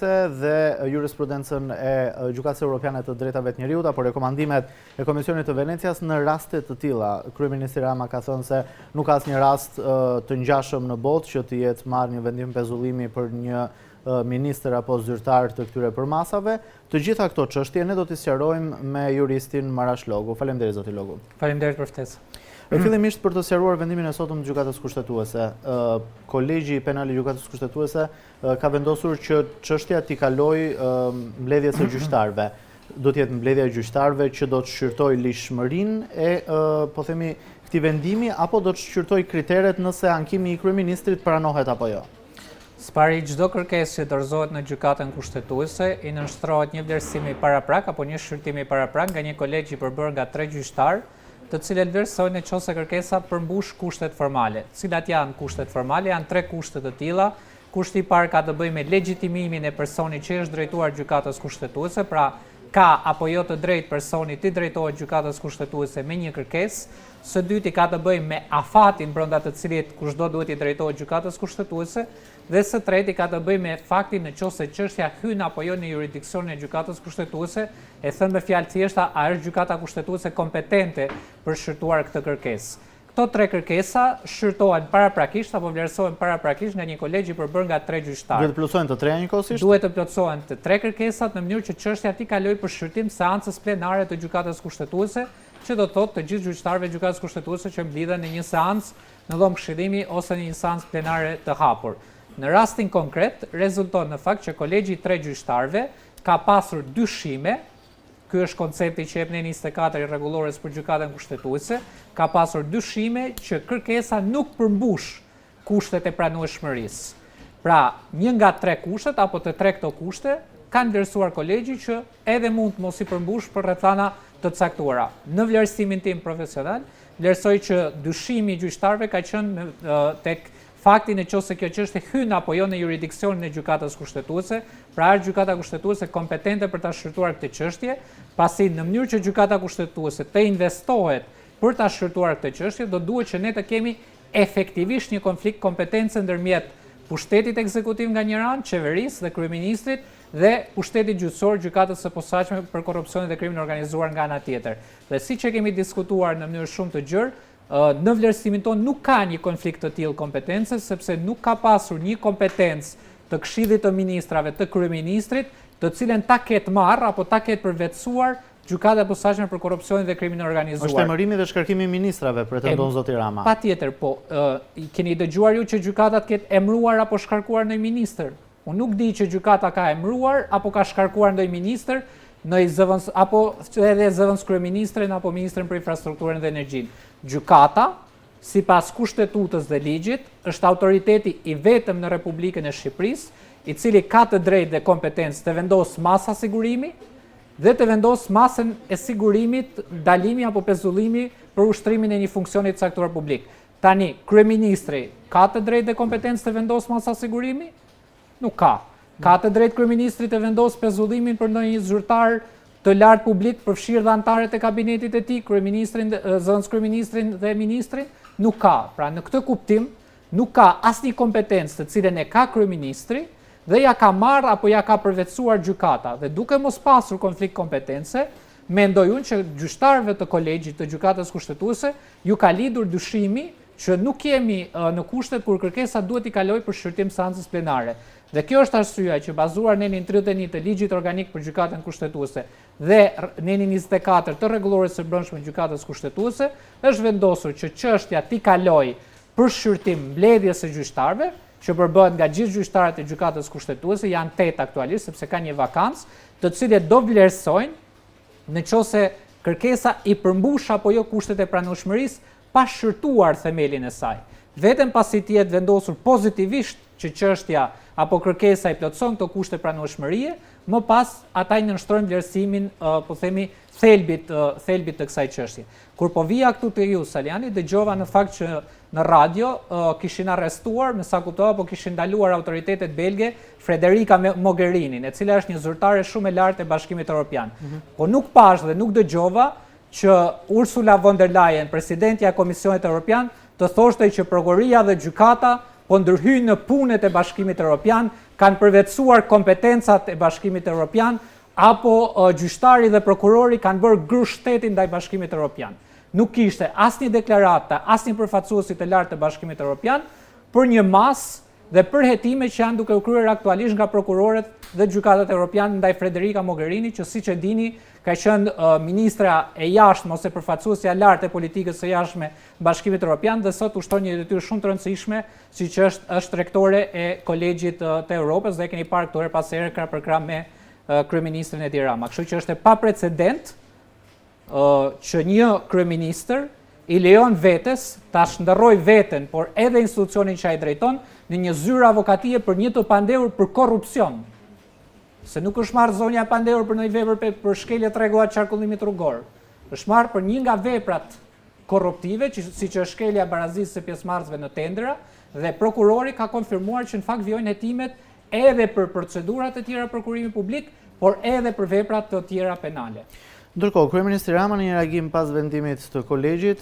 dhe jurisprudencën e Gjykatës Evropiane të Drejtave të Njerëzit apo rekomandimet e Komisionit të Venecias në raste të tilla. Kryeministri Rama ka thënë se nuk ka asnjë rast të ngjashëm në botë që të jetë marrë një vendim pezullimi për një ministër apo zyrtar të këtyre përmasave. Të gjitha këto çështje ne do t'i sqarojmë me juristin Marash Logu. Faleminderit zoti Logu. Faleminderit për ftesën. Fillimisht për të sqaruar vendimin e sotëm të Gjykatës Kushtetuese. Kolegji Penal i Gjykatës Kushtetuese ka vendosur që çështja t'i kalojë mbledhjes së gjyqtarëve. Do të jetë mbledhja e gjyqtarëve që do të shqyrtojë lishmërinë e po themi këtij vendimi apo do të shqyrtojë kriteret nëse ankimi i kryeministrit pranohet apo jo. Spari çdo kërkesë që dorëzohet në Gjykatën Kushtetuese i nënshtrohet një vlerësim i paraprak apo një shqyrtim i paraprak nga një kolegj i përbërë nga 3 gjyqtarë, të cilët vlerësojnë nëse kërkesa përmbush kushtet formale. Cilat janë kushtet formale? Janë 3 kushte të tilla. Kushti i parë ka të bëjë me legjitimimin e personit që është drejtuar Gjykatës Kushtetuese, pra ka apo jo të drejtë personi të drejtohet Gjykatës Kushtetuese me një kërkesë. Së dyti ka të bëjë me afatin brenda të cilit kushdo duhet i drejtohet Gjykatës Kushtetuese, dhe së treti ka të bëjë me faktin nëse çështja hyn apo jo në jurisdiksionin e Gjykatës Kushtetuese, e thënë me fjalë thjeshta, a është Gjykata Kushtetuese kompetente për shqyrtuar këtë kërkesë. Këto 3 kërkesa shqyrtohen paraprakisht apo vlerësohen paraprakisht nga një kolegj i përbërë nga 3 gjyqtarë. Duhet të plotësohen të treja njëkohësisht? Duhet të plotësohen të 3 kërkesat në mënyrë që çështja t'i kalojë për shqyrtim seancës plenare të Gjykatës Kushtetuese, që do të thotë të gjithë gjyqtarëve të Gjykatës Kushtetuese që mblidhen në një seancë në dhomë këshillimi ose në një seancë plenare të hapur. Në rastin konkret, rezulton në fakt që kolegji i 3 gjyqtarëve ka pasur dyshime. Ky është koncepti që jep në 24 i rregullores për Gjykatën Kushtetuese, ka pasur dyshime që kërkesa nuk përmbush kushtet e pranueshmërisë. Pra, një nga 3 kushtet apo të 3 këto kushte kanë vlerësuar kolegji që edhe mund të mos i përmbush për rrethana të caktuara. Në vlerësimin tim profesional, vlerësoj që dyshimi i gjyqtarëve ka qenë tek fakti nëse kjo çështje hyn apo jo në jurisdiksionin e Gjykatës Kushtetuese, pra është Gjykata Kushtetuese kompetente për ta shqyrtuar këtë çështje, pasi në mënyrë që Gjykata Kushtetuese të investohet për ta shqyrtuar këtë çështje, do duhet që ne të kemi efektivisht një konflikt kompetence ndërmjet pushtetit ekzekutiv nga një anë, qeverisë dhe kryeministrit, dhe pushtetit gjyqësor Gjykatës së Posaçme për korrupsionin dhe krimin organizuar nga ana tjetër. Dhe siç e kemi diskutuar në mënyrë shumë të gjerë, në vlerësimin tonë nuk ka një konflikt të tillë kompetence, sepse nuk ka pasur një kompetencë të Këshillit të Ministrave të kryeministrit, të cilën ta ketë marrë apo ta ketë përvetësuar Gjykata e Posaçme për korrupsionin dhe krimin organizuar. Është emërimi dhe shkarkimi i ministrave, pretendon zoti Rama. Patjetër, po, keni dëgjuar ju që gjykata të ketë emëruar apo shkarkuar ndonjë ministër? Unë nuk di që gjykata ka emëruar apo ka shkarkuar ndonjë ministër, apo edhe zëvendës kryeministrin apo ministrin për infrastrukturën dhe energjinë. Gjykata, sipas kushtetutës dhe ligjit, është autoriteti i vetëm në Republikën e Shqipërisë, i cili ka të drejtë dhe kompetencë të vendosë masa sigurimi dhe të vendosë masën e sigurimit, dalimi apo pezullimi për ushtrimin e një funksioni të caktuar publik. Tani, kryeministri ka të drejtë dhe kompetencë të vendosë masa sigurimi? Nuk ka. Ka të drejtë kryeministri të vendosë pezullimin për ndonjë zyrtar të lartë publik, përfshirë dhe anëtarët e kabinetit e tij, zëvendës kryeministrin dhe ministrin? Nuk ka. Pra në këtë kuptim, nuk ka asnjë kompetencë të cilën e ka kryeministri dhe ja ka marrë apo ja ka përvetësuar gjykata. Dhe duke mos pasur konflikt kompetence, mendoj unë që gjyqtarëve të kolegjit të Gjykatës Kushtetuese ju ka lidhur dyshimi që nuk jemi në kushtet kur kërkesa duhet i kalojë për shqyrtim seancës plenare. Dhe kjo është arsyeja që bazuar në nenin 31 të ligjit organik për Gjykatën Kushtetuese dhe nenin 24 të rregullores së brendshme të Gjykatës Kushtetuese, është vendosur që çështja t'i kalojë për shqyrtim mbledhjes së gjyqtarëve, që përbëhet nga gjithë gjyqtarët e Gjykatës Kushtetuese, janë 8 aktualisht sepse ka një vakancë, të cilët do vlerësojnë nëse kërkesa i përmbush apo jo kushtet e pranueshmërisë pa shqyrtuar themelin e saj. Vetëm pasi të jetë vendosur pozitivisht që çështja apo kërkesa i plotëson këto kushte pranueshmërie, më pas ata i nënshtrojnë vlerësimin, po themi, thelbit të kësaj çështje. Kur po vija këtu te ju, Saliani, dëgjova në fakt që në radio kishin arrestuar, me sa kuptova, po kishin ndaluar autoritetet belge Federica Mogherinin, e cila është një zyrtare shumë e lartë e Bashkimit Evropian. Po nuk pash dhe nuk dëgjova që Ursula von der Leyen, presidentja e Komisionit Evropian, të thoshte që prokuroria dhe gjykata po ndërhyjnë në punët e Bashkimit Evropian kanë përvetësuar kompetencat e Bashkimit Evropian, apo gjyqtari dhe prokurori kanë bërë grushtetin ndaj Bashkimit Evropian. Nuk kishte asnjë deklaratë, asnjë përfaqësuesi të lartë të Bashkimit Evropian për një masë dhe përhetime që janë duke u kryer aktualisht nga prokurorët dhe gjykatat evropiane ndaj Federica Mogherini, që siç e dini ka qenë ministra e jashtëm ose përfaqësuesja lartë e politikës së jashtme Bashkimit Evropian dhe sot ushton një detyrë shumë të rëndësishme, siç është rektore e Kolegjit të Evropës dhe e keni parë këtu her pas here krah për krah me kryeministrin Edi Rama. Kështu që është e paprecedent që një kryeministër i lejon vetes ta shndërroj veten, por edhe institucionin që ai drejton, në një zyrë avokatie për një të pandehur për korrupsion. Se nuk është marrë zonja e pandehur për një vepër për shkelje të rregulla të qarkullimit rrugor. Është marrë për një nga veprat korruptive, siç është shkelja e barazisë së pjesëmarrësve në tendera, dhe prokurori ka konfirmuar që në fakt vijojnë hetimet edhe për procedurat e tjera prokurimi publik, por edhe për veprat të tjera penale. Ndërkohë, kryeministri Rama në një reagim pas vendimit të kolegjit